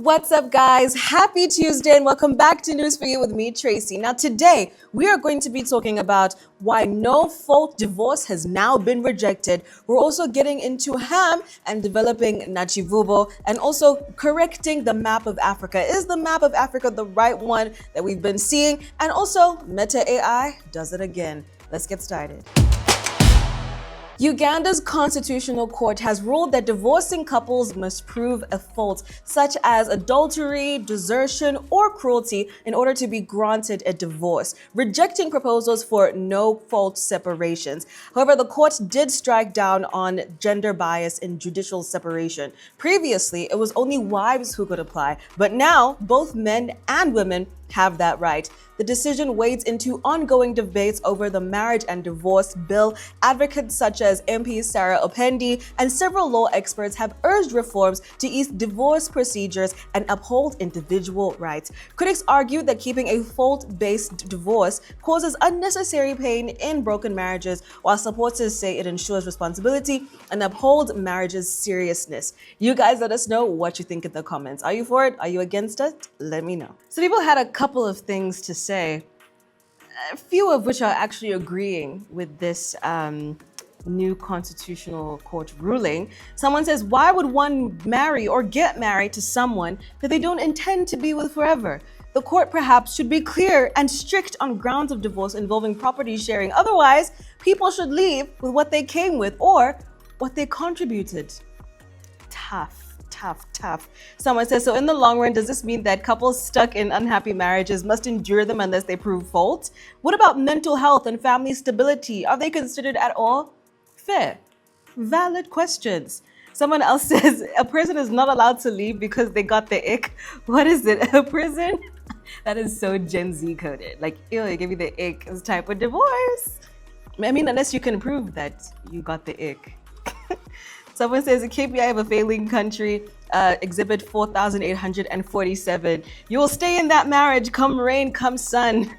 What's up, guys? Happy Tuesday and welcome back to News for You with me, Tracy. Now, today we are going to be talking about why no-fault divorce has now been rejected. We're also getting into ham and developing Nakivubo and also correcting the map of Africa. Is the map of Africa the right one that we've been seeing? And also, Meta AI does it again. Let's get started. Uganda's constitutional court has ruled that divorcing couples must prove a fault, such as adultery, desertion, or cruelty, in order to be granted a divorce, rejecting proposals for no-fault separations. However, the court did strike down on gender bias in judicial separation. Previously, it was only wives who could apply, but now both men and women have that right. The decision wades into ongoing debates over the marriage and divorce bill. Advocates such as MP Sarah Opendi and several law experts have urged reforms to ease divorce procedures and uphold individual rights. Critics argue that keeping a fault-based divorce causes unnecessary pain in broken marriages, while supporters say it ensures responsibility and upholds marriage's seriousness. You guys let us know what you think in the comments. Are you for it? Are you against it? Let me know. So people had a couple of things to say, a few of which are actually agreeing with this new constitutional court ruling. Someone says, why would one marry or get married to someone that they don't intend to be with forever? The court perhaps should be clear and strict on grounds of divorce involving property sharing. Otherwise, people should leave with what they came with or what they contributed. Tough. Someone says, so in the long run, does this mean that couples stuck in unhappy marriages must endure them unless they prove fault? What about mental health and family stability? Are they considered at all? Fair. Valid questions. Someone else says, a person is not allowed to leave because they got the ick. What is it, a prison? That is so Gen Z coded. Like, ew, they give you the ick as type of divorce. I mean, unless you can prove that you got the ick. Someone says a KPI of a failing country, exhibit 4,847. You will stay in that marriage come rain, come sun.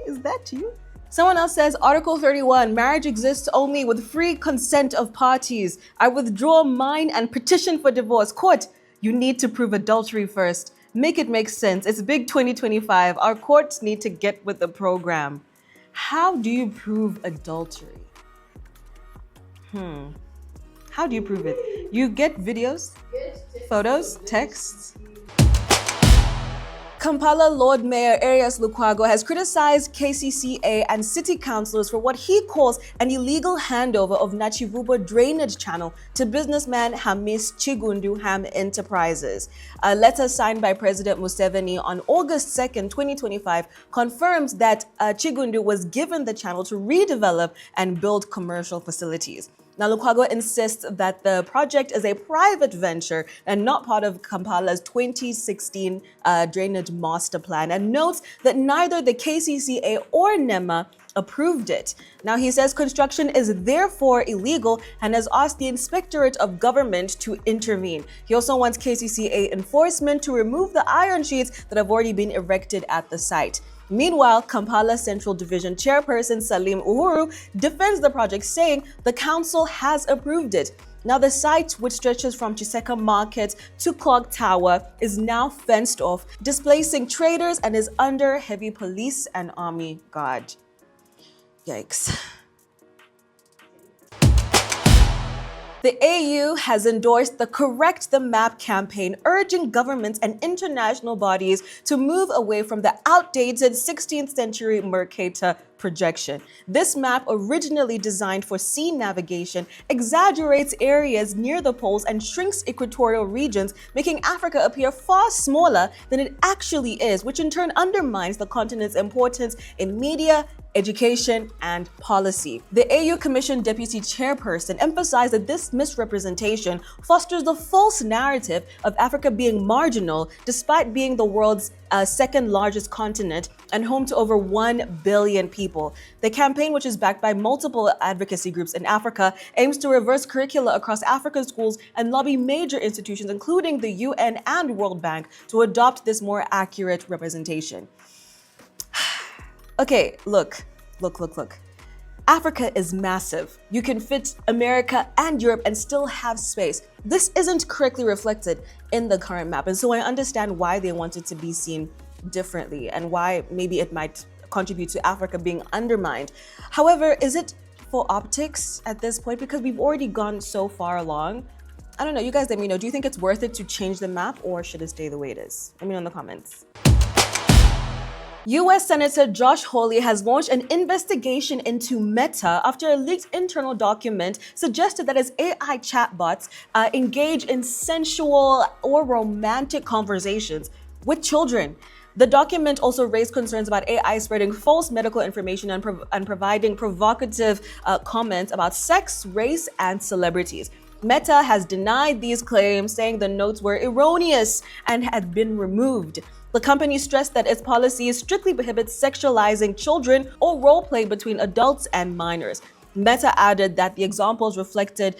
Is that you? Someone else says Article 31, marriage exists only with free consent of parties. I withdraw mine and petition for divorce. Court, you need to prove adultery first. Make it make sense. It's big 2025. Our courts need to get with the program. How do you prove adultery? How do you prove it? You get videos, photos, texts. Kampala Lord Mayor Erias Lukwago has criticized KCCA and city councillors for what he calls an illegal handover of Nakivubo Drainage Channel to businessman Hamis Kiggundu Ham Enterprises. A letter signed by President Museveni on August 2nd, 2025 confirms that Kiggundu was given the channel to redevelop and build commercial facilities. Now, Lukwago insists that the project is a private venture and not part of Kampala's 2016 drainage master plan, and notes that neither the KCCA or NEMA approved it. Now, he says construction is therefore illegal and has asked the Inspectorate of Government to intervene. He also wants KCCA enforcement to remove the iron sheets that have already been erected at the site. Meanwhile, Kampala Central Division Chairperson Salim Uhuru defends the project, saying the council has approved it. Now, the site, which stretches from Chiseka Market to Clock Tower, is now fenced off, displacing traders, and is under heavy police and army guard. Yikes. The AU has endorsed the Correct the Map campaign, urging governments and international bodies to move away from the outdated 16th century Mercator projection. This map, originally designed for sea navigation, exaggerates areas near the poles and shrinks equatorial regions, making Africa appear far smaller than it actually is, which in turn undermines the continent's importance in media, education, and policy. The AU Commission Deputy Chairperson emphasized that this misrepresentation fosters the false narrative of Africa being marginal, despite being the world's second largest continent and home to over 1 billion people. The campaign, which is backed by multiple advocacy groups in Africa, aims to reverse curricula across African schools and lobby major institutions, including the UN and World Bank, to adopt this more accurate representation. Okay, look. Africa is massive. You can fit America and Europe and still have space. This isn't correctly reflected in the current map. And so I understand why they want it to be seen differently and why maybe it might contribute to Africa being undermined. However, is it for optics at this point? Because we've already gone so far along. I don't know, you guys let me know. Do you think it's worth it to change the map or should it stay the way it is? Let me know in the comments. US Senator Josh Hawley has launched an investigation into Meta after a leaked internal document suggested that its AI chatbots engage in sensual or romantic conversations with children. The document also raised concerns about AI spreading false medical information and providing provocative comments about sex, race, and celebrities. Meta has denied these claims, saying the notes were erroneous and had been removed. The company stressed that its policy strictly prohibits sexualizing children or role-play between adults and minors. Meta added that the examples reflected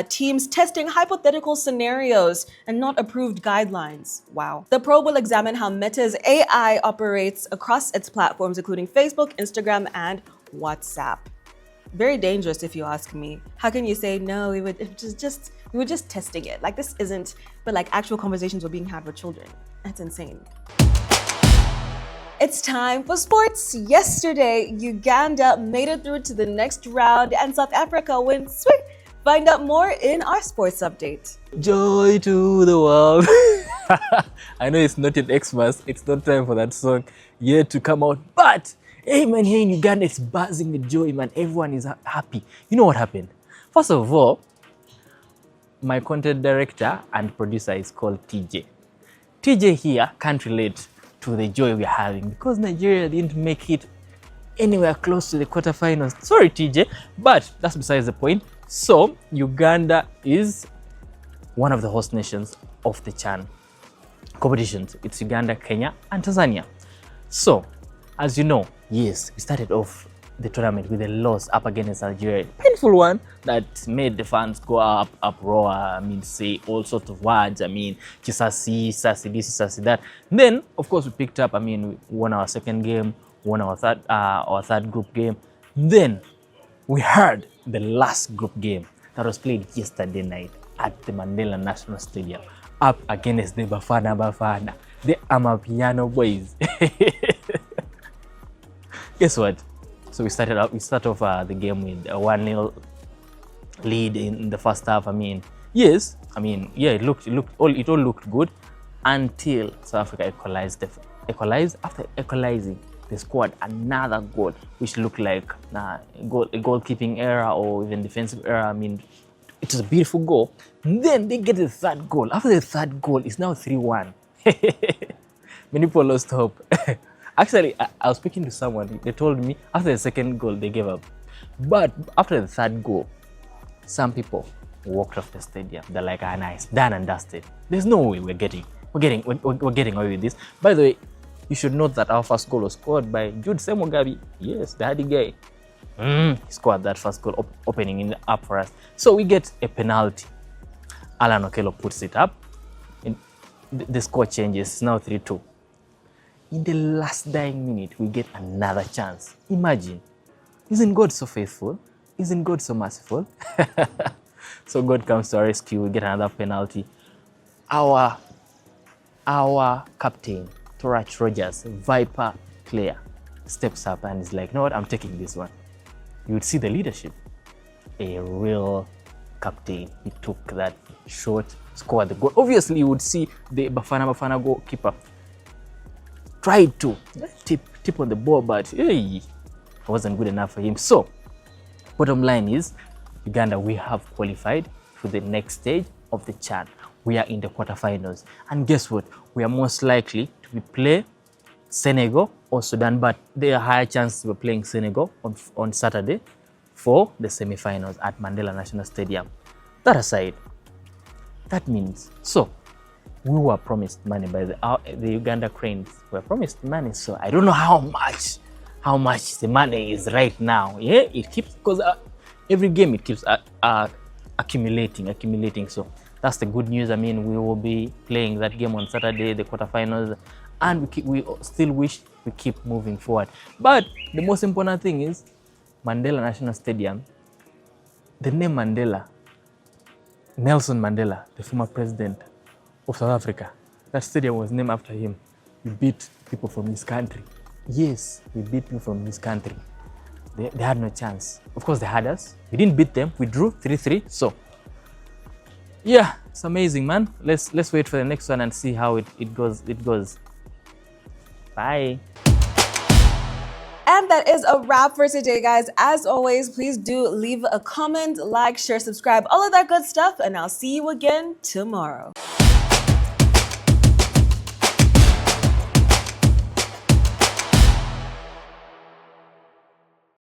teams testing hypothetical scenarios and not approved guidelines. Wow. The probe will examine how Meta's AI operates across its platforms, including Facebook, Instagram, and WhatsApp. Very dangerous, if you ask me. How can you say no? We were just testing it. Like, this isn't, but like actual conversations were being had with children. That's insane. It's time for sports. Yesterday, Uganda made it through to the next round and South Africa went sweet. Find out more in our sports update. Joy to the world. I know it's not yet Xmas. It's not time for that song yet to come out. But, hey man, here in Uganda, it's buzzing with joy, man. Everyone is happy. You know what happened? First of all, my content director and producer is called TJ. TJ here can't relate to the joy we're having because Nigeria didn't make it anywhere close to the quarterfinals. Sorry, TJ, but that's besides the point. So, Uganda is one of the host nations of the CHAN competitions. It's Uganda, Kenya, and Tanzania. So, as you know, yes, we started off the tournament with a loss up against Algeria. Painful one that made the fans go up, uproar, I mean, say all sorts of words. I mean, Chisasi, Sasi this, Sasi that. Then, of course, we picked up, I mean, we won our second game, won our third group game. Then, we heard the last group game that was played yesterday night at the Mandela National Stadium up against the Bafana, the Amapiano boys. Guess what? So we start off the game with a 1-0 lead in the first half. I mean, yes, I mean, yeah, it all looked good until South Africa equalized. After equalizing, they scored another goal, which looked like a goalkeeping error or even defensive error. I mean, it was a beautiful goal. Then they get the third goal. After the third goal, it's now 3-1. Many people lost hope. Actually, I was speaking to someone. They told me after the second goal, they gave up. But after the third goal, some people walked off the stadium. They're like, ah, nice, done and dusted. There's no way we're getting away with this. By the way, you should note that our first goal was scored by Jude Semogabi. Yes, the hardy guy. He scored that first goal, opening it up for us. So we get a penalty. Alan Okello puts it up. And the score changes. It's now 3-2. In the last dying minute, we get another chance. Imagine. Isn't God so faithful? Isn't God so merciful? So God comes to our rescue. We get another penalty. Our captain, Torach Rogers, Viper player, steps up and is like, you know what, I'm taking this one. You would see the leadership. A real captain. He took that shot, scored the goal. Obviously, you would see the Bafana goalkeeper tried to tip on the ball, but hey, it wasn't good enough for him. So, bottom line is, Uganda, we have qualified for the next stage of the CHAN. We are in the quarterfinals. And guess what? We are most likely to play Senegal or Sudan, but there are higher chances we're playing Senegal on Saturday for the semi-finals at Mandela National Stadium. That aside, that means, so, we were promised money by the Uganda Cranes. We were promised money, so I don't know how much the money is right now. Yeah, it keeps, because every game it keeps accumulating. So that's the good news. I mean, we will be playing that game on Saturday, the quarterfinals, and we still wish we keep moving forward. But the most important thing is Mandela National Stadium, the name Mandela, Nelson Mandela, the former president of South Africa, that stadium was named after him. We beat people from his country. Yes, we beat people from his country. They had no chance. Of course, they had us. We didn't beat them. We drew 3-3. So, yeah, it's amazing, man. Let's wait for the next one and see how it goes. Bye. And that is a wrap for today, guys. As always, please do leave a comment, like, share, subscribe, all of that good stuff, and I'll see you again tomorrow.